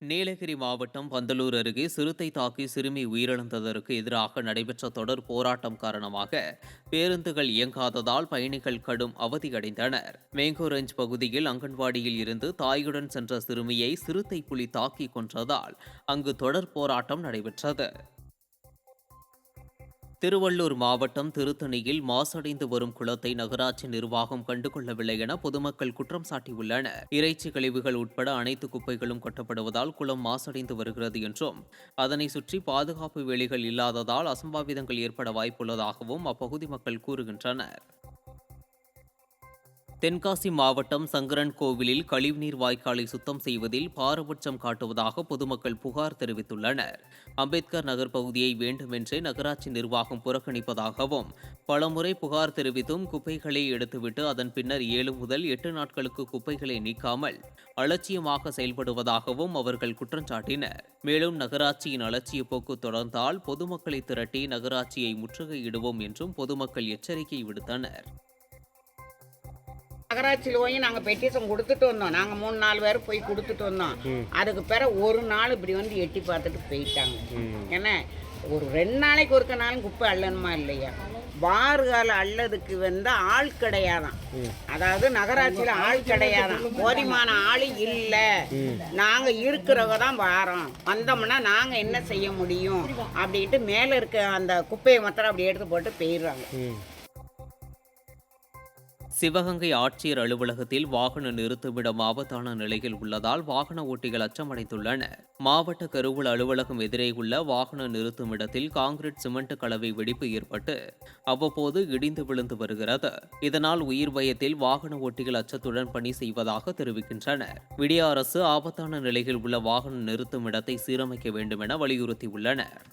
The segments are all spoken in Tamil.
நீலகிரி மாவட்டம் பந்தலூர் அருகே சிறுத்தை தாக்கி சிறுமி உயிரிழந்ததற்கு எதிராக நடைபெற்ற தொடர் போராட்டம் காரணமாக பேருந்துகள் இயங்காததால் பயணிகள் கடும் அவதியடைந்தனர். மேங்கோரஞ்ச் பகுதியில் அங்கன்வாடியில் இருந்து தாயுடன் சென்ற சிறுமியை சிறுத்தை புலி தாக்கி கொன்றதால் அங்கு தொடர் போராட்டம் நடைபெற்றது. திருவள்ளூர் மாவட்டம் திருத்தணியில் மாசடைந்து வரும் குளத்தை நகராட்சி நிர்வாகம் கண்டுகொள்ளவில்லை என பொதுமக்கள் குற்றம் சாட்டியுள்ளனர். இறைச்சி கழிவுகள் உட்பட அனைத்து குப்பைகளும் கொட்டப்படுவதால் குளம் மாசடைந்து வருகிறது என்றும் அதனை சுற்றி பாதுகாப்பு வேலிகள் இல்லாததால் அசம்பாவிதங்கள் ஏற்பட வாய்ப்புள்ளதாகவும் அப்பகுதி மக்கள் கூறுகின்றனர். தென்காசி மாவட்டம் சங்கரன் கோவிலில் கழிவுநீர் வாய்க்காலை சுத்தம் செய்வதில் பாரபட்சம் காட்டுவதாக பொதுமக்கள் புகார் தெரிவித்துள்ளனர். அம்பேத்கர் நகர் பகுதியை வேண்டுமென்றே நகராட்சி நிர்வாகம் புறக்கணிப்பதாகவும் பலமுறை புகார் தெரிவித்தும் குப்பைகளை எடுத்துவிட்டு அதன் பின்னர் 7 முதல் 8 நாட்களுக்கு குப்பைகளை நீக்காமல் அலட்சியமாக செயல்படுவதாகவும் அவர்கள் குற்றஞ்சாட்டினர். மேலும் நகராட்சியின் அலட்சிய போக்கு தொடர்ந்தால் பொதுமக்களை திரட்டி நகராட்சியை முற்றுகையிடுவோம் என்றும் பொதுமக்கள் எச்சரிக்கை விடுத்தனர். நகராட்சியில் போய் நாங்கள் பெட்டிஷன் கொடுத்துட்டு வந்தோம். நாங்கள் 3-4 பேர் போய் கொடுத்துட்டு வந்தோம். அதுக்கு பிறகு ஒரு நாள் இப்படி வந்து எட்டி பார்த்துட்டு போயிட்டாங்க. ஏன்னா ஒரு 2 நாளைக்கு ஒருக்க நாளும் குப்பை அள்ளணுமா இல்லையா? வாறுகால அள்ளதுக்கு ஆள் கிடையாதான். அதாவது நகராட்சியில் ஆள் கிடையாதான், போதுமான ஆள் இல்லை. நாங்கள் இருக்கிறவங்க தான் வாரோம், வந்தோம்னா நாங்கள் என்ன செய்ய முடியும் அப்படின்ட்டு மேலே இருக்க அந்த குப்பையை மாத்திரம் அப்படி எடுத்து போட்டு போயிடுறாங்க. சிவகங்கை ஆட்சியர் அலுவலகத்தில் வாகன நிறுத்துமிடம் ஆபத்தான நிலையில் உள்ளதால் வாகன ஓட்டிகள் அச்சமடைந்துள்ளனர். மாவட்ட கருவூல அலுவலகம் எதிரே உள்ள வாகன நிறுத்துமிடத்தில் கான்கிரீட் சிமெண்ட் கலவை வெடிப்பு ஏற்பட்டு அவ்வப்போது இடிந்து விழுந்து வருகிறது. இதனால் உயிர் பயத்தில் வாகன ஓட்டிகள் அச்சத்துடன் பணி செய்வதாக தெரிவிக்கின்றனர். விடிய அரசு ஆபத்தான நிலையில் உள்ள வாகன நிறுத்துமிடத்தை சீரமைக்க வேண்டும் என வலியுறுத்தியுள்ளனர்.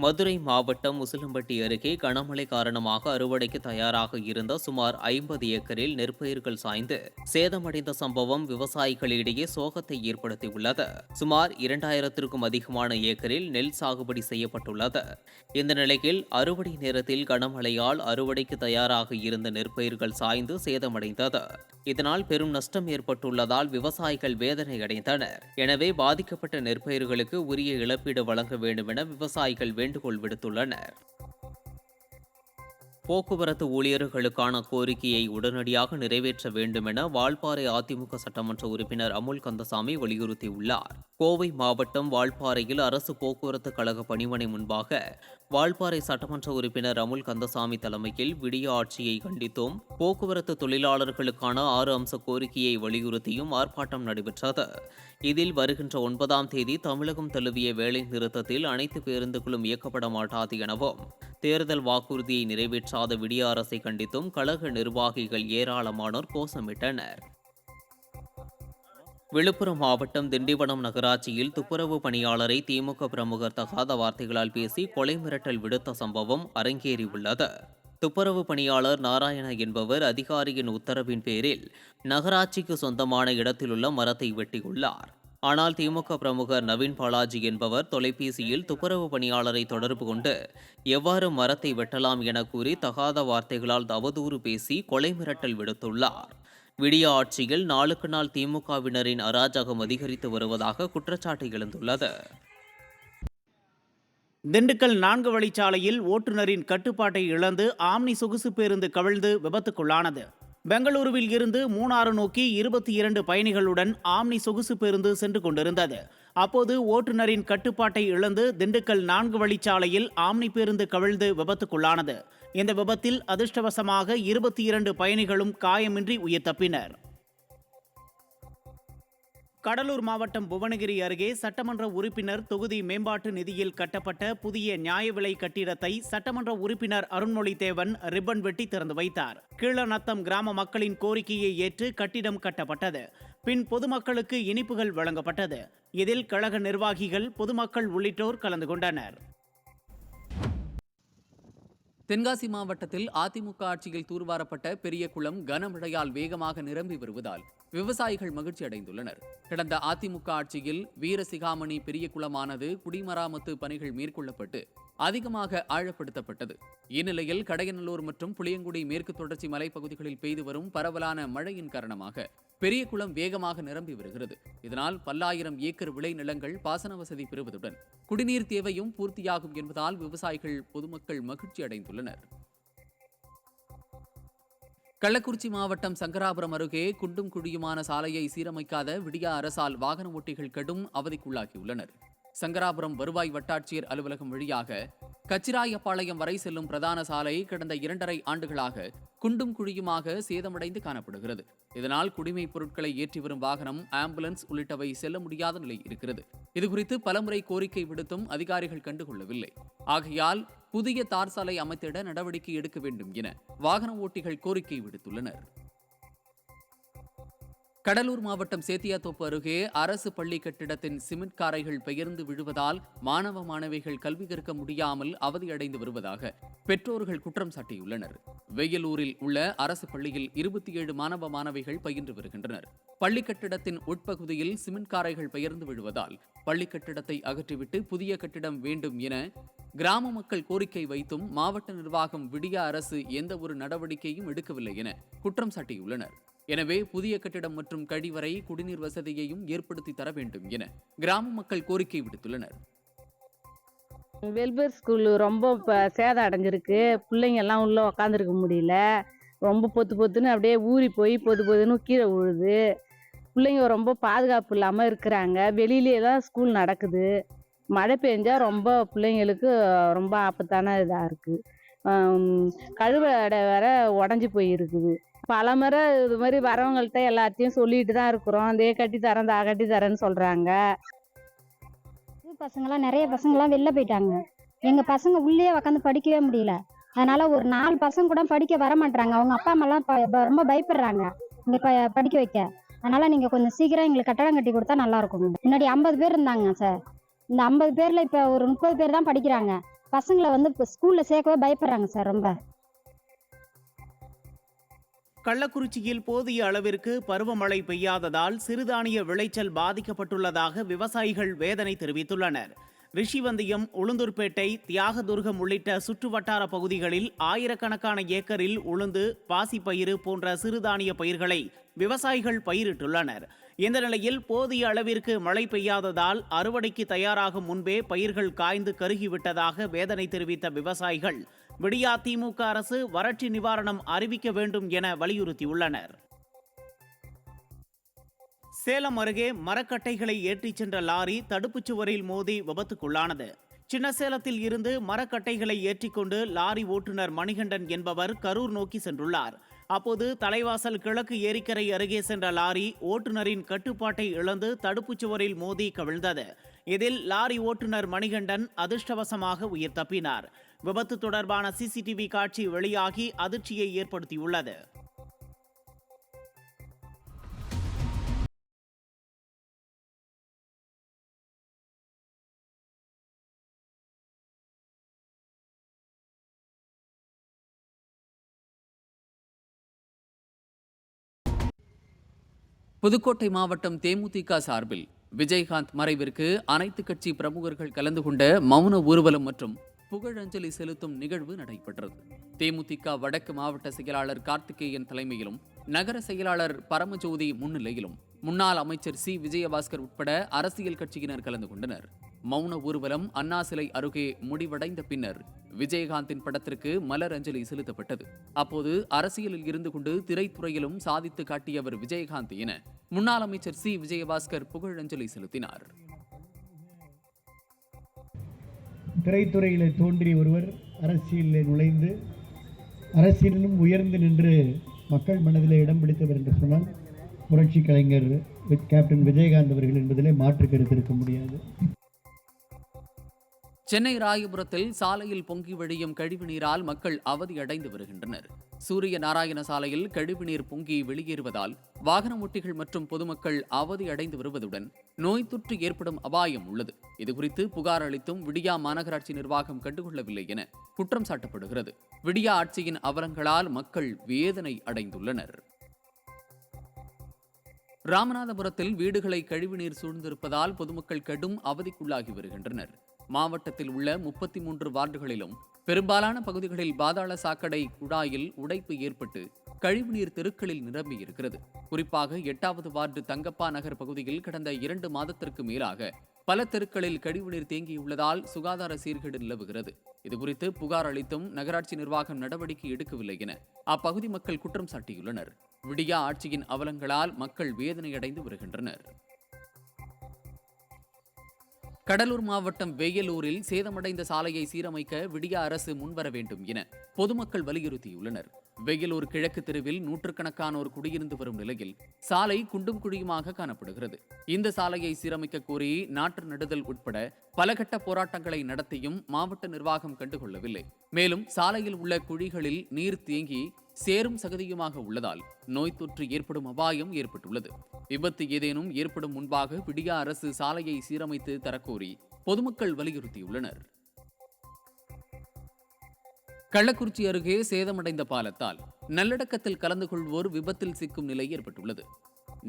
மதுரை மாவட்டம் உசிலம்பட்டி அருகே கனமழை காரணமாக அறுவடைக்கு தயாராக இருந்த சுமார் 50 ஏக்கரில் நெற்பயிர்கள் சாய்ந்து சேதமடைந்த சம்பவம் விவசாயிகளிடையே சோகத்தை ஏற்படுத்தியுள்ளது. சுமார் 2000க்கும் அதிகமான ஏக்கரில் நெல் சாகுபடி செய்யப்பட்டுள்ளது. இந்த நிலையில் அறுவடை நேரத்தில் கனமழையால் அறுவடைக்கு தயாராக இருந்த நெற்பயிர்கள் சாய்ந்து சேதமடைந்தது. இதனால் பெரும் நஷ்டம் ஏற்பட்டுள்ளதால் விவசாயிகள் வேதனை அடைந்தனர். எனவே பாதிக்கப்பட்ட நெற்பயிர்களுக்கு உரிய இழப்பீடு வழங்க வேண்டும் என விவசாயிகள் வேண்டுகோள் விடுத்துள்ளனர். போக்குவரத்து ஊழியர்களுக்கான கோரிக்கையை உடனடியாக நிறைவேற்ற வேண்டும் என வால்பாறை அதிமுக சட்டமன்ற உறுப்பினர் அமுல் கந்தசாமி வலியுறுத்தியுள்ளார். கோவை மாவட்டம் வால்பாறையில் அரசு போக்குவரத்து கழக பணிமனை முன்பாக வால்பாறை சட்டமன்ற உறுப்பினர் அமுல் கந்தசாமி தலைமையில் விடிய ஆட்சியை கண்டித்தும் போக்குவரத்து தொழிலாளர்களுக்கான 6 அம்ச கோரிக்கையை வலியுறுத்தியும் ஆர்ப்பாட்டம் நடைபெற்றது. இதில் வருகின்ற 9ஆம் தேதி தமிழகம் தழுவிய வேலை நிறுத்தத்தில் அனைத்து பேருந்துகளும் இயக்கப்பட மாட்டாது எனவும் தேர்தல் வாக்குறுதியை நிறைவேற்றாத விடிய அரசை கண்டித்தும் கழக நிர்வாகிகள் ஏராளமானோர் கோஷமிட்டனர். விழுப்புரம் மாவட்டம் திண்டிவனம் நகராட்சியில் துப்புரவு பணியாளரை திமுக பிரமுகர் தகாத வார்த்தைகளால் பேசி கொலை மிரட்டல் விடுத்த சம்பவம் அரங்கேறியுள்ளது. துப்புரவு பணியாளர் நாராயண என்பவர் அதிகாரியின் உத்தரவின் பேரில் நகராட்சிக்கு சொந்தமான இடத்திலுள்ள மரத்தை வெட்டியுள்ளார். ஆனால் திமுக பிரமுகர் நவீன் பாலாஜி என்பவர் தொலைபேசியில் துப்புரவு பணியாளரை தொடர்பு கொண்டு எவ்வாறு மரத்தை வெட்டலாம் என கூறி தகாத வார்த்தைகளால் அவதூறு பேசி கொலை மிரட்டல் விடுத்துள்ளார். விடிய ஆட்சியில் நாளுக்கு நாள் திமுகவினரின் அராஜகம் அதிகரித்து வருவதாக குற்றச்சாட்டு எழுந்துள்ளது. திண்டுக்கல் 4 வழிச்சாலையில் ஓட்டுநரின் கட்டுப்பாட்டை இழந்து ஆம்னி சொகுசு பேருந்து கவிழ்ந்து விபத்துக்குள்ளானது. பெங்களூருவில் இருந்து மூணாறு நோக்கி 22 பயணிகளுடன் ஆம்னி சொகுசு பேருந்து சென்று கொண்டிருந்தது. அப்போது ஓட்டுநரின் கட்டுப்பாட்டை இழந்து திண்டுக்கல் 4 வழிச்சாலையில் ஆம்னி பேருந்து கவிழ்ந்து விபத்துக்குள்ளானது. இந்த விபத்தில் அதிர்ஷ்டவசமாக 22 பயணிகளும் காயமின்றி உயிர் தப்பினர். கடலூர் மாவட்டம் புவனகிரி அருகே சட்டமன்ற உறுப்பினர் தொகுதி மேம்பாட்டு நிதியில் கட்டப்பட்ட புதிய நியாய விலை கட்டிடத்தை சட்டமன்ற உறுப்பினர் அருண்மொழி தேவன் ரிப்பன் வெட்டி திறந்து வைத்தார். கீழநத்தம் கிராம மக்களின் கோரிக்கையை ஏற்று கட்டிடம் கட்டப்பட்டது. பின் பொதுமக்களுக்கு இனிப்புகள் வழங்கப்பட்டது. இதில் கழக நிர்வாகிகள், பொதுமக்கள் உள்ளிட்டோர் கலந்து கொண்டனர். தென்காசி மாவட்டத்தில் அதிமுக ஆட்சியில் தூர்வாரப்பட்ட பெரிய குளம் கனமழையால் வேகமாக நிரம்பி வருவதால் விவசாயிகள் மகிழ்ச்சி அடைந்துள்ளனர். கடந்த அதிமுக ஆட்சியில் வீரசிகாமணி பெரிய குளமானது குடிமராமத்து பணிகள் மேற்கொள்ளப்பட்டு அதிகமாக ஆழப்படுத்தப்பட்டது. இந்நிலையில் கடையநல்லூர் மற்றும் புளியங்குடி மேற்கு தொடர்ச்சி மலைப்பகுதிகளில் பெய்து வரும் பரவலான மழையின் காரணமாக பெரியகுளம் வேகமாக நிரம்பி வருகிறது. இதனால் பல்லாயிரம் ஏக்கர் விளைநிலங்கள் பாசன வசதி பெறுவதுடன் குடிநீர் தேவையும் பூர்த்தியாகும் என்பதால் விவசாயிகள் பொதுமக்கள் மகிழ்ச்சி அடைந்துள்ளனர். கள்ளக்குறிச்சி மாவட்டம் சங்கராபுரம் அருகே குண்டும் குழியுமான சாலையை சீரமைக்காத விடியா அரசால் வாகன ஓட்டிகள் கடும் அவதிக்குள்ளாகியுள்ளனர். சங்கராபுரம் வருவாய் வட்டாட்சியர் அலுவலகம் வழியாக கச்சிராயப்பாளையம் வரை செல்லும் பிரதான சாலை கடந்த 2.5 ஆண்டுகளாக குண்டும் குழியுமாக சேதமடைந்து காணப்படுகிறது. இதனால் குடிமைப் பொருட்களை ஏற்றி வரும் வாகனம், ஆம்புலன்ஸ் உள்ளிட்டவை செல்ல முடியாத நிலை இருக்கிறது. இதுகுறித்து பலமுறை கோரிக்கை விடுத்தும் அதிகாரிகள் கண்டுகொள்ளவில்லை. ஆகையால் புதிய தார் சாலை அமைத்திட நடவடிக்கை எடுக்க வேண்டும் என வாகன ஓட்டிகள் கோரிக்கை விடுத்துள்ளனர். கடலூர் மாவட்டம் சேத்தியாத்தோப்பு அருகே அரசு பள்ளி கட்டிடத்தின் சிமெண்ட் காரைகள் பெயர்ந்து விழுவதால் மாணவ மாணவிகள் கல்வி கற்க முடியாமல் அவதியடைந்து வருவதாக பெற்றோர்கள் குற்றம் சாட்டியுள்ளனர். வெயிலூரில் உள்ள அரசு பள்ளியில் 27 மாணவ மாணவிகள் பயின்று வருகின்றனர். பள்ளி கட்டிடத்தின் உட்பகுதியில் சிமெண்ட் காரைகள் பெயர்ந்து விழுவதால் பள்ளி கட்டிடத்தை அகற்றிவிட்டு புதிய கட்டிடம் வேண்டும் என கிராம மக்கள் கோரிக்கை வைத்தும் மாவட்ட நிர்வாகம் விடிய அரசு எந்த ஒரு நடவடிக்கையும் எடுக்கவில்லை என குற்றம் சாட்டியுள்ளனர். எனவே புதிய கட்டிடம் மற்றும் கழிவறை, குடிநீர் வசதியையும் ஏற்படுத்தி தர வேண்டும் என கிராம மக்கள் கோரிக்கை விடுத்துள்ளனர். வெல்பேர் ஸ்கூல் ரொம்ப சேதம் அடைஞ்சிருக்கு. பிள்ளைங்க எல்லாம் உள்ள உக்காந்துருக்க முடியல. ரொம்ப பொத்துன்னு அப்படியே ஊறி போய் பொதுன்னு கீழே விழுது. பிள்ளைங்க ரொம்ப பாதுகாப்பு இல்லாமல் இருக்கிறாங்க. வெளியிலே தான் ஸ்கூல் நடக்குது. மழை பெஞ்சா ரொம்ப பிள்ளைங்களுக்கு ரொம்ப ஆபத்தான இதாக இருக்குது. கழுவடை வேற உடஞ்சி போயிருக்குது. பல முறை இது மாதிரி வரவங்கள்ட்ட எல்லாத்தையும் சொல்லிட்டு தான் இருக்கிறோம். அதே கட்டித்தரேன் கட்டித்தரேன்னு சொல்கிறாங்க. பசங்களாம் நிறைய பசங்களாம் வெளில போயிட்டாங்க. எங்கள் பசங்க உள்ளே உக்காந்து படிக்கவே முடியல. அதனால் ஒரு 4 பசங்க கூட படிக்க வர மாட்டாங்க. அவங்க அப்பா அம்மாலாம் ரொம்ப பயப்படுறாங்க இங்கே படிக்க வைக்க. அதனால் நீங்கள் கொஞ்சம் சீக்கிரம் எங்களுக்கு கட்டடம் கட்டி கொடுத்தா நல்லாயிருக்கும். முன்னாடி 50 பேர் இருந்தாங்க சார். இந்த 50 பேரில் இப்போ ஒரு 30 பேர் தான் படிக்கிறாங்க. பசங்களை இப்போ ஸ்கூலில் சேர்க்கவே பயப்படுறாங்க சார் ரொம்ப. கள்ளக்குறிச்சியில் போதிய அளவிற்கு பருவமழை பெய்யாததால் சிறுதானிய விளைச்சல் பாதிக்கப்பட்டுள்ளதாக விவசாயிகள் வேதனை தெரிவித்துள்ளனர். ரிஷிவந்தியம், உளுந்தூர்பேட்டை, தியாகதுர்கம் உள்ளிட்ட சுற்றுவட்டார பகுதிகளில் ஆயிரக்கணக்கான ஏக்கரில் உளுந்து, பாசிப்பயிறு போன்ற சிறுதானிய பயிர்களை விவசாயிகள் பயிரிட்டுள்ளனர். இந்த நிலையில் போதிய அளவிற்கு மழை பெய்யாததால் அறுவடைக்கு தயாராகும் முன்பே பயிர்கள் காய்ந்து கருகிவிட்டதாக வேதனை தெரிவித்த விவசாயிகள் விடியா திமுக அரசு வறட்சி நிவாரணம் அறிவிக்க வேண்டும் என வலியுறுத்தியுள்ளனர். சேலம் அருகே மரக்கட்டைகளை ஏற்றிச் சென்ற லாரி தடுப்புச் சுவரில் மோதி விபத்துக்குள்ளானது. சின்னசேலத்தில் இருந்து மரக்கட்டைகளை ஏற்றிக்கொண்டு லாரி ஓட்டுநர் மணிகண்டன் என்பவர் கரூர் நோக்கி சென்றுள்ளார். அப்போது தலைவாசல் கிழக்கு ஏரிக்கரை அருகே சென்ற லாரி ஓட்டுநரின் கட்டுப்பாட்டை இழந்து தடுப்புச் சுவரில் மோதி கவிழ்ந்தது. இதில் லாரி ஓட்டுநர் மணிகண்டன் அதிர்ஷ்டவசமாக உயிர் தப்பினார். விபத்து தொடர்பான சிசிடிவி காட்சி வெளியாகி அதிர்ச்சியை ஏற்படுத்தியுள்ளது. புதுக்கோட்டை மாவட்டம் தேமுதிக சார்பில் விஜயகாந்த் மறைவிற்கு அனைத்து கட்சி பிரமுகர்கள் கலந்து கொண்ட மௌன ஊர்வலம் மற்றும் புகழஞ்சலி செலுத்தும் நிகழ்வு நடைபெற்றது. தேமுதிக வடக்கு மாவட்ட செயலாளர் கார்த்திகேயன் தலைமையிலும் நகர செயலாளர் பரமஜோதி முன்னிலையிலும் முன்னாள் அமைச்சர் சி விஜயபாஸ்கர் உட்பட அரசியல் கட்சியினர் கலந்து கொண்டனர். மௌன ஊர்வலம் அண்ணா சிலை அருகே முடிவடைந்த பின்னர் விஜயகாந்தின் படத்திற்கு மலர் அஞ்சலி செலுத்தப்பட்டது. அப்போது அரசியலில் இருந்து கொண்டு திரைத்துறையிலும் சாதித்து காட்டியவர் விஜயகாந்த் என முன்னாள் அமைச்சர் சி விஜயபாஸ்கர் புகழஞ்சலி செலுத்தினார். திரைத்துறையில் தோன்றிய ஒருவர் அரசியலில் நுழைந்து அரசியலிலும் உயர்ந்து நின்று மக்கள் மனதில் இடம் பிடித்தவர் என்று சொன்னால் புரட்சி கலைஞர் கேப்டன் விஜயகாந்த் அவர்கள் என்பதிலே மாற்று கருத்து இருக்க முடியாது. சென்னை ராயபுரத்தில் சாலையில் பொங்கி வழியும் கழிவுநீரால் மக்கள் அவதியடைந்து வருகின்றனர். சூரிய நாராயண சாலையில் கழிவுநீர் பொங்கி வெளியேறுவதால் வாகன ஓட்டிகள் மற்றும் பொதுமக்கள் அவதியடைந்து வருவதுடன் நோய் தொற்று ஏற்படும் அபாயம் உள்ளது. இதுகுறித்து புகார் அளித்தும் விடியா மாநகராட்சி நிர்வாகம் கண்டுகொள்ளவில்லை என குற்றம் சாட்டப்படுகிறது. விடியா ஆட்சியின் அவலங்களால் மக்கள் வேதனை அடைந்துள்ளனர். ராமநாதபுரத்தில் வீடுகளை கழிவுநீர் சூழ்ந்திருப்பதால் பொதுமக்கள் கடும் அவதிக்குள்ளாகி வருகின்றனர். மாவட்டத்தில் உள்ள 33 வார்டுகளிலும் பெரும்பாலான பகுதிகளில் பாதாள சாக்கடை குழாயில் உடைப்பு ஏற்பட்டு கழிவுநீர் தெருக்களில் நிரம்பி இருக்கிறது. குறிப்பாக 8வது வார்டு தங்கப்பா நகர் பகுதியில் கடந்த 2 மாதத்திற்கு மேலாக பல தெருக்களில் கழிவுநீர் தேங்கியுள்ளதால் சுகாதார சீர்கேடு நிலவுகிறது. இதுகுறித்து புகார் அளித்தும் நகராட்சி நிர்வாகம் நடவடிக்கை எடுக்கவில்லை என அப்பகுதி மக்கள் குற்றம் சாட்டியுள்ளனர். விடியா ஆட்சியின் அவலங்களால் மக்கள் வேதனையடைந்து வருகின்றனர். கடலூர் மாவட்டம் வேயலூரில் சேதமடைந்த சாலையை சீரமைக்க விடியா அரசு முன்வர வேண்டும் என பொதுமக்கள் வலியுறுத்தியுள்ளனர். வேயலூர் கிழக்கு தெருவில் நூற்றுக்கணக்கானோர் குடியிருந்து வரும் நிலையில் சாலை குண்டும் குழியுமாக காணப்படுகிறது. இந்த சாலையை சீரமைக்க கோரி நாற்று நடுதல் உட்பட பல கட்ட போராட்டங்களை நடத்தியும் மாவட்ட நிர்வாகம் கண்டுகொள்ளவில்லை. மேலும் சாலையில் உள்ள குழிகளில் நீர் தேங்கி சேரும் சகதியுமாக உள்ளதால் நோய் தொற்று ஏற்படும் அபாயம் ஏற்பட்டுள்ளது. விபத்து ஏதேனும் ஏற்படும் முன்பாக விடியா அரசு சாலையை சீரமைத்து தரக்கோரி பொதுமக்கள் வலியுறுத்தியுள்ளனர். கள்ளக்குறிச்சி அருகே சேதமடைந்த பாலத்தால் நல்லடக்கத்தில் கலந்து கொள்வோர் விபத்தில் சிக்கும் நிலை ஏற்பட்டுள்ளது.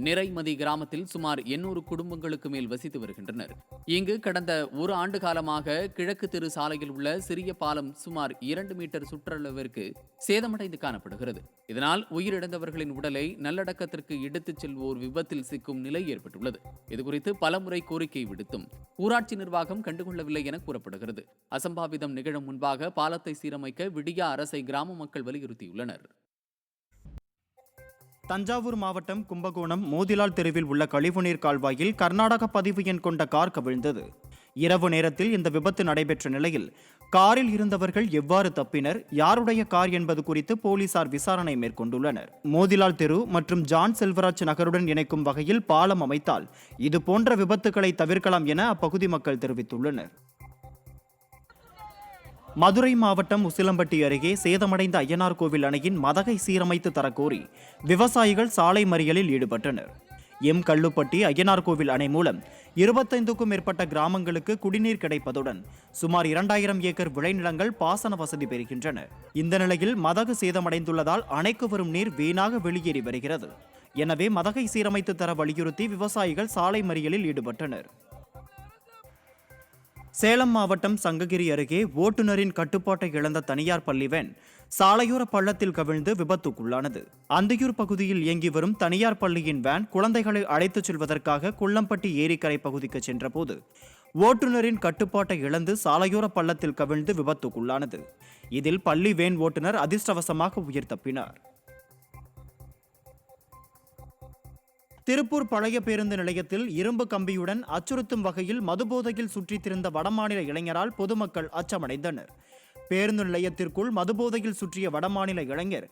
நிறைமதி கிராமத்தில் சுமார் 800 குடும்பங்களுக்கு மேல் வசித்து வருகின்றனர். இங்கு கடந்த 1 ஆண்டு காலமாக கிழக்கு தெரு சாலையில் உள்ள சிறிய பாலம் சுமார் 2 மீட்டர் சுற்றளவிற்கு சேதமடைந்து காணப்படுகிறது. இதனால் உயிரிழந்தவர்களின் உடலை நல்லடக்கத்திற்கு எடுத்துச் செல்வோர் விபத்தில் சிக்கும் நிலை ஏற்பட்டுள்ளது. இதுகுறித்து பலமுறை கோரிக்கை விடுத்தும் ஊராட்சி நிர்வாகம் கண்டுகொள்ளவில்லை என கூறப்படுகிறது. அசம்பாவிதம் நிகழும் முன்பாக பாலத்தை சீரமைக்க விடியா அரசை கிராம மக்கள் வலியுறுத்தியுள்ளனர். தஞ்சாவூர் மாவட்டம் கும்பகோணம் மோதிலால் தெருவில் உள்ள கழிவுநீர் கால்வாயில் கர்நாடக பதிவு எண் கொண்ட கார் கவிழ்ந்தது. இரவு நேரத்தில் இந்த விபத்து நடைபெற்ற நிலையில் காரில் இருந்தவர்கள் எவ்வாறு தப்பினர், யாருடைய கார் என்பது குறித்து போலீசார் விசாரணை மேற்கொண்டுள்ளனர். மோதிலால் தெரு மற்றும் ஜான் செல்வராஜ் நகருடன் இணைக்கும் வகையில் பாலம் அமைத்தால் இது போன்ற விபத்துக்களை தவிர்க்கலாம் என அப்பகுதி மக்கள் தெரிவித்துள்ளனர். மதுரை மாவட்டம் உசிலம்பட்டி அருகே சேதமடைந்த ஐயனார் கோவில் அணையின் மதகை சீரமைத்து தரக்கோரி விவசாயிகள் சாலை மறியலில் ஈடுபட்டனர். கல்லுப்பட்டி ஐயனார் கோவில் அணை மூலம் 25க்கும் மேற்பட்ட கிராமங்களுக்கு குடிநீர் கிடைப்பதுடன் சுமார் 2000 ஏக்கர் விளைநிலங்கள் பாசன வசதி பெறுகின்றன. இந்த நிலையில் மதகு சேதமடைந்துள்ளதால் அணைக்கு வரும் நீர் வீணாக வெளியேறி வருகிறது. எனவே மதகை சீரமைத்து தர வலியுறுத்தி விவசாயிகள் சாலை மறியலில் ஈடுபட்டனர். சேலம் மாவட்டம் சங்ககிரி அருகே ஓட்டுநரின் கட்டுப்பாட்டை இழந்த தனியார் பள்ளி வேன் சாலையோர பள்ளத்தில் கவிழ்ந்து விபத்துக்குள்ளானது. அந்தியூர் பகுதியில் இயங்கி வரும் தனியார் பள்ளியின் வேன் குழந்தைகளை அழைத்துச் செல்வதற்காக குள்ளம்பட்டி ஏரிக்கரை பகுதிக்கு சென்றபோது ஓட்டுநரின் கட்டுப்பாட்டை இழந்து சாலையோர பள்ளத்தில் கவிழ்ந்து விபத்துக்குள்ளானது. இதில் பள்ளி வேன் ஓட்டுநர் அதிர்ஷ்டவசமாக உயிர் தப்பினார். திருப்பூர் பழைய பேருந்து நிலையத்தில் இரும்பு கம்பியுடன் அச்சுறுத்தும் வகையில் மதுபோதையில் சுற்றித் திரிந்த வடமாநில இளைஞரால் பொதுமக்கள் அச்சமடைந்தனர். பேருந்து நிலையத்திற்குள் மதுபோதையில் சுற்றிய வடமாநில இளைஞர்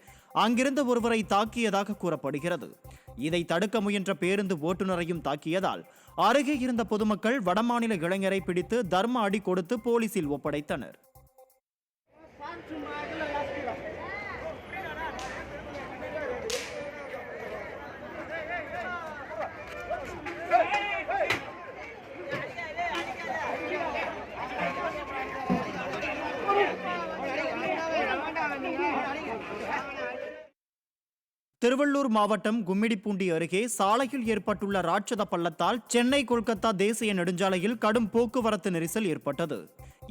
அங்கிருந்த ஒருவரை தாக்கியதாக கூறப்படுகிறது. இதை தடுக்க முயன்ற பேருந்து ஓட்டுநரையும் தாக்கியதால் அருகே இருந்த பொதுமக்கள் வடமாநில இளைஞரை பிடித்து தர்ம அடி கொடுத்து போலீசில் ஒப்படைத்தனர். திருவள்ளூர் மாவட்டம் கும்மிடிப்பூண்டி அருகே சாலையில் ஏற்பட்டுள்ள ராட்சத பள்ளத்தால் சென்னை கொல்கத்தா தேசிய நெடுஞ்சாலையில் கடும் போக்குவரத்து நெரிசல் ஏற்பட்டது.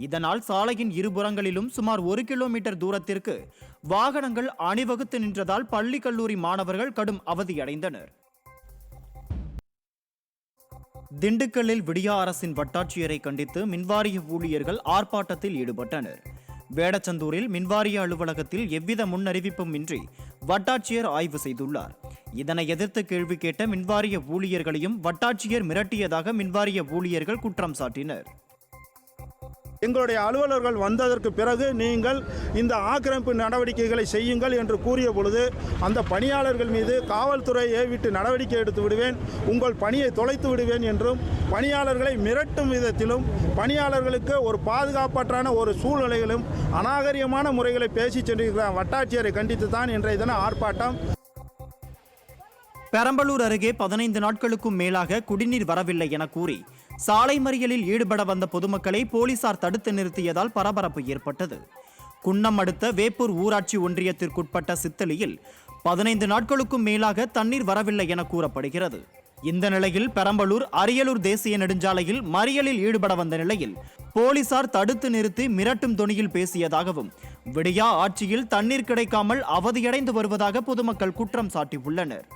இதனால் சாலையின் இருபுறங்களிலும் சுமார் 1 கிலோமீட்டர் தூரத்திற்கு வாகனங்கள் அணிவகுத்து நின்றதால் பள்ளி கல்லூரி மாணவர்கள் கடும் அவதியடைந்தனர். திண்டுக்கல்லில் விடியா அரசின் வட்டாட்சியரை கண்டித்து மின்வாரிய ஊழியர்கள் ஆர்ப்பாட்டத்தில் ஈடுபட்டனர். வேடச்சந்தூரில் மின்வாரிய அலுவலகத்தில் எவ்வித முன்னறிவிப்பும் இன்றி வட்டாட்சியர் ஆய்வு செய்துள்ளார். இதனை எதிர்த்து கேள்வி கேட்ட மின்வாரிய ஊழியர்களையும் வட்டாட்சியர் மிரட்டியதாக மின்வாரிய ஊழியர்கள் குற்றம் சாட்டினர். எங்களுடைய அலுவலர்கள் வந்ததற்கு பிறகு நீங்கள் இந்த ஆக்கிரமிப்பு நடவடிக்கைகளை செய்யுங்கள் என்று கூறிய பொழுது அந்த பணியாளர்கள் மீது காவல்துறை ஏவிட்டு நடவடிக்கை எடுத்து விடுவேன், உங்கள் பணியை தொலைத்து விடுவேன் என்றும் பணியாளர்களை மிரட்டும் விதத்திலும் பணியாளர்களுக்கு ஒரு பாதுகாப்பற்றான ஒரு சூழ்நிலைகளும் அநாகரிகமான முறைகளை பேசி சென்றிருக்கிற வட்டாட்சியரை கண்டித்து தான் இன்றைய தின ஆர்ப்பாட்டம். பெரம்பலூர் அருகே 15 நாட்களுக்கும் மேலாக குடிநீர் வரவில்லை என கூறி சாலை மறியலில் ஈடுபட வந்த பொதுமக்களை போலீசார் தடுத்து நிறுத்தியதால் பரபரப்பு ஏற்பட்டது. குன்னம் அடுத்த வேப்பூர் ஊராட்சி ஒன்றியத்திற்குட்பட்ட சித்தலியில் 15 நாட்களுக்கும் மேலாக தண்ணீர் வரவில்லை என கூறப்படுகிறது. இந்த நிலையில் பெரம்பலூர் அரியலூர் தேசிய நெடுஞ்சாலையில் மறியலில் ஈடுபட வந்த நிலையில் போலீசார் தடுத்து நிறுத்தி மிரட்டும் தொனியில் பேசியதாகவும் விடியா ஆட்சியில் தண்ணீர் கிடைக்காமல் அவதியடைந்து வருவதாக பொதுமக்கள் குற்றம் சாட்டியுள்ளனர்.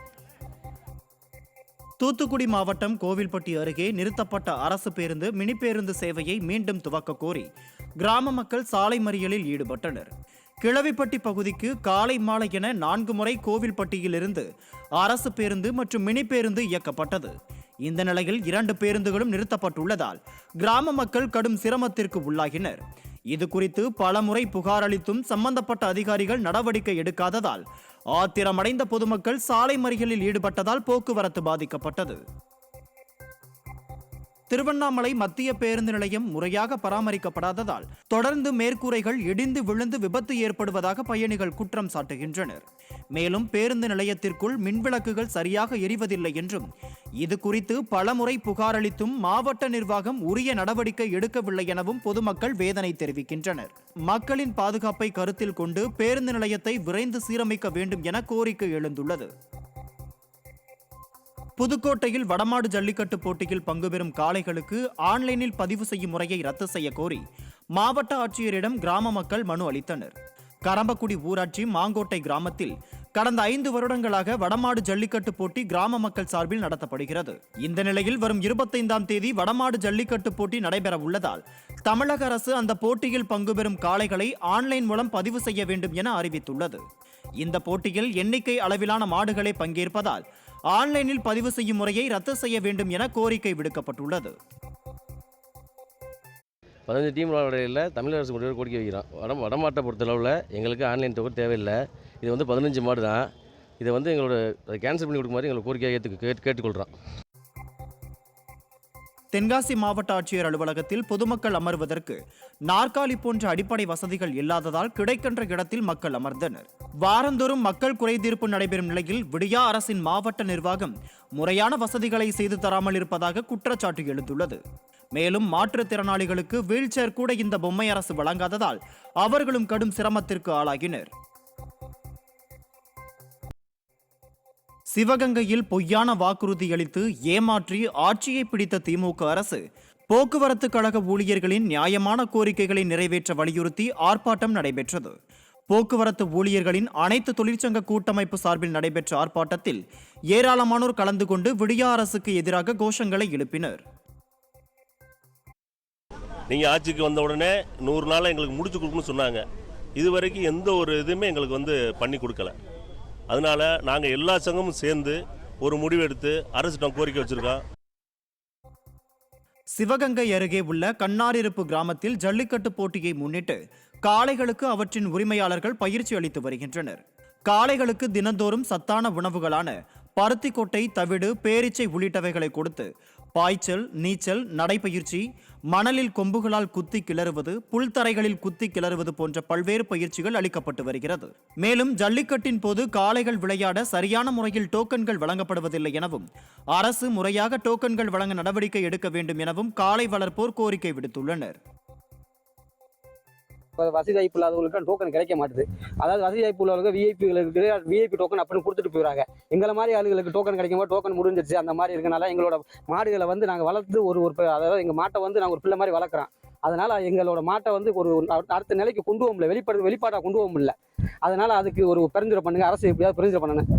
தூத்துக்குடி மாவட்டம் கோவில்பட்டி அருகே நிறுத்தப்பட்ட அரசு பேருந்து மினி பேருந்து சேவையை மீண்டும் துவக்க கோரி கிராம மக்கள் சாலை மறியலில் ஈடுபட்டனர். கிழவிப்பட்டி பகுதிக்கு காலை மாலை என 4 முறை கோவில்பட்டியிலிருந்து அரசு பேருந்து மற்றும் மினி பேருந்து இயக்கப்பட்டது. இந்த நிலையில் 2 பேருந்துகளும் நிறுத்தப்பட்டுள்ளதால் கிராம மக்கள் கடும் சிரமத்திற்கு உள்ளாகினர். இது குறித்து பலமுறை புகார் அளித்தும் சம்பந்தப்பட்ட அதிகாரிகள் நடவடிக்கை எடுக்காததால் ஆத்திரமடைந்த பொதுமக்கள் சாலை மறியலில் ஈடுபட்டதால் போக்குவரத்து பாதிக்கப்பட்டது. திருவண்ணாமலை மத்திய பேருந்து நிலையம் முறையாக பராமரிக்கப்படாததால் தொடர்ந்து மேற்கூரைகள் இடிந்து விழுந்து விபத்து ஏற்படுவதாக பயணிகள் குற்றம் சாட்டுகின்றனர். மேலும் பேருந்து நிலையத்திற்குள் மின்விளக்குகள் சரியாக எரிவதில்லை என்றும் இது குறித்து பலமுறை புகார் அளித்தும் மாவட்ட நிர்வாகம் உரிய நடவடிக்கை எடுக்கவில்லை எனவும் பொதுமக்கள் வேதனை தெரிவிக்கின்றனர். மக்களின் பாதுகாப்பை கருத்தில் கொண்டு பேருந்து நிலையத்தை விரைந்து சீரமைக்க வேண்டும் என கோரிக்கை எழுந்துள்ளது. புதுக்கோட்டையில் வடமாடு ஜல்லிக்கட்டு போட்டியில் பங்குபெறும் காளைகளுக்கு ஆன்லைனில் பதிவு செய்யும் முறையை ரத்து செய்ய கோரி மாவட்ட ஆட்சியரிடம் கிராம மக்கள் மனு அளித்தனர். கரம்பக்குடி ஊராட்சி மாங்கோட்டை கிராமத்தில் கடந்த 5 வருடங்களாக வடமாடு ஜல்லிக்கட்டு போட்டி கிராம மக்கள் சார்பில் நடத்தப்படுகிறது. இந்த நிலையில் வரும் 25ஆம் தேதி வடமாடு ஜல்லிக்கட்டு போட்டி நடைபெற உள்ளதால் தமிழக அரசு அந்த போட்டியில் பங்குபெறும் காளைகளை ஆன்லைன் மூலம் பதிவு செய்ய வேண்டும் என அறிவித்துள்ளது. இந்த போட்டியில் எண்ணிக்கை அளவிலான மாடுகளை பங்கேற்பதால் ஆன்லைனில் பதிவு செய்யும் முறையை ரத்து செய்ய வேண்டும் என கோரிக்கை விடுக்கப்பட்டுள்ளது. 15 டீம் விளையாடையில் தமிழக அரசு முடிவு கோரிக்கை வைக்கிறோம். வடமாட்டை பொறுத்தளவில் எங்களுக்கு ஆன்லைன் தொகை தேவையில்லை. இது 15 மாடு தான். இதை எங்களோட கேன்சல் பண்ணி கொடுக்குமாறு எங்களுக்கு கோரிக்கையை கேட்டுக்கொள்கிறோம். தென்காசி மாவட்ட ஆட்சியர் அலுவலகத்தில் பொதுமக்கள் அமர்வதற்கு நாற்காலி போன்ற அடிப்படை வசதிகள் இல்லாததால் கிடைக்கின்ற இடத்தில் மக்கள் அமர்ந்தனர். வாரந்தோறும் மக்கள் குறைதீர்ப்பு நடைபெறும் நிலையில் விடியா அரசின் மாவட்ட நிர்வாகம் முறையான வசதிகளை செய்து தராமல் இருப்பதாக குற்றச்சாட்டு எழுந்துள்ளது. மேலும் மாற்றுத்திறனாளிகளுக்கு வீல் சேர் கூட இந்த பொம்மை அரசு வழங்காததால் அவர்களும் கடும் சிரமத்திற்கு ஆளாகினர். சிவகங்கையில் பொய்யான வாக்குறுதி அளித்து ஏமாற்றி ஆட்சியை பிடித்த திமுக அரசு போக்குவரத்து கழக ஊழியர்களின் நியாயமான கோரிக்கைகளை நிறைவேற்ற வலியுறுத்தி ஆர்ப்பாட்டம் நடைபெற்றது. போக்குவரத்து ஊழியர்களின் அனைத்து தொழிற்சங்க கூட்டமைப்பு சார்பில் நடைபெற்ற ஆர்ப்பாட்டத்தில் ஏராளமானோர் கலந்து கொண்டு விடியா அரசுக்கு எதிராக கோஷங்களை எழுப்பினர். நீங்கள் ஆட்சிக்கு வந்த உடனே 100 நாள் எங்களுக்கு முடிச்சு கொடுக்கணும்னு சொன்னாங்க. இதுவரைக்கும் எந்த ஒரு இதுவுமே எங்களுக்கு பண்ணி கொடுக்கல. அதனால நாங்கள் எல்லா சங்கமும் சேர்ந்து ஒரு முடிவெடுத்து அரசிடம் கோரிக்கை வச்சிருக்கோம். சிவகங்கை அருகே உள்ள கண்ணாரிருப்பு கிராமத்தில் ஜல்லிக்கட்டு போட்டியை முன்னிட்டு காளைகளுக்கு அவற்றின் உரிமையாளர்கள் பயிற்சி அளித்து வருகின்றனர். காளைகளுக்கு தினந்தோறும் சத்தான உணவுகளான பருத்திக்கொட்டை, தவிடு, பேரிச்சை உள்ளிட்டவைகளை கொடுத்து பாய்ச்சல், நீச்சல், நடைப்பயிற்சி, மணலில் கொம்புகளால் குத்தி கிளறுவது, புல்தரைகளில் குத்தி கிளறுவது போன்ற பல்வேறு பயிற்சிகள் அளிக்கப்பட்டு வருகிறது. மேலும் ஜல்லிக்கட்டின் போது காளைகள் விளையாட சரியான முறையில் டோக்கன்கள் வழங்கப்படுவதில்லை எனவும் அரசு முறையாக டோக்கன்கள் வழங்க நடவடிக்கை எடுக்க வேண்டும் எனவும் காளை வளர்ப்போர் கோரிக்கை விடுத்துள்ளனர். வசதி வாய்ப்பு இல்லாதவங்களுக்கு டோக்கன் கிடைக்க மாட்டுது. அதாவது வசதி வாய்ப்பு உள்ளவங்க விஐபி டோக்கன் அப்படின்னு கொடுத்துட்டு போயிடுறாங்க. எங்களை மாதிரி ஆளுகளுக்கு டோக்கன் கிடைக்கும் போது டோக்கன் முடிஞ்சிருச்சு. அந்த மாதிரி இருக்கனால எங்களோட மாடுகளை நாங்கள் வளர்த்து அதாவது எங்கள் மாட்டை நாங்கள் ஒரு பிள்ளை மாதிரி வளர்க்குறோம். அதனால எங்களோட மாட்டை ஒரு அடுத்த நிலைக்கு கொண்டு போக முடியல, வெளிப்பாடாக கொண்டு போக முடியல. அதனால அதுக்கு ஒரு பரிந்துரை பண்ணுங்க, அரசு எப்படியாவது பரிந்துரை பண்ணணும்.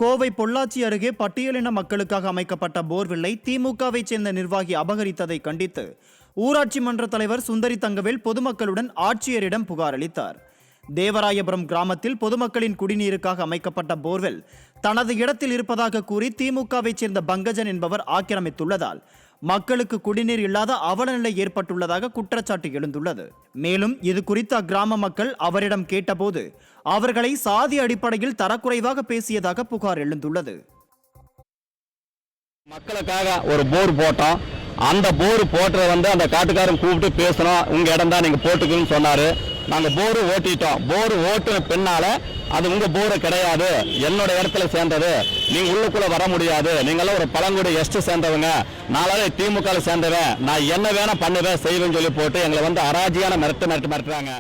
கோவை பொள்ளாச்சி அருகே பட்டியலின மக்களுக்காக அமைக்கப்பட்ட போர்வெல்லை திமுகவை சேர்ந்த நிர்வாகி அபகரித்ததை கண்டித்து ஊராட்சி மன்ற தலைவர் சுந்தரி தங்கவேல் பொதுமக்களுடன் ஆட்சியரிடம் புகார் அளித்தார். தேவராயபுரம் கிராமத்தில் பொதுமக்களின் குடிநீருக்காக அமைக்கப்பட்ட போர்வெல் தனது இடத்தில் இருப்பதாக கூறி திமுகவை சேர்ந்த பங்கஜன் என்பவர் ஆக்கிரமித்துள்ளதால் மக்களுக்கு குடிநீர் இல்லாத அவலநிலை ஏற்பட்டுள்ளதாக குற்றச்சாட்டு எழுந்துள்ளது. மேலும் இது குறித்து அக்கிராம மக்கள் அவரிடம் கேட்டபோது அவர்களை சாதி அடிப்படையில் தரக்குறைவாக பேசியதாக புகார் எழுந்துள்ளது. மக்களுக்காக ஒரு போர் போட்டோம். அந்த போர் போட்டுற அந்த காட்டுக்காரன் கூப்பிட்டு பேசணும், உங்க இடம் தான் நீங்க போட்டுக்கணும்னு சொன்னாரு. நாங்க போர் ஓட்டிட்டோம். போர் ஓட்டுன பின்னால அது உங்க போர் கிடையாது, என்னோட இடத்துல சேர்ந்தது, நீங்க உள்ளுக்குள்ள வர முடியாது, நீங்களாம் ஒரு பழங்குடி எஸ்ட் சேர்ந்தவங்க, நாளாவே திமுக சேர்ந்தவன், நான் என்ன வேணா பண்ணுவேன் செய்வேன்னு சொல்லி போட்டு எங்களை அராஜியான மிரட்டுறாங்க.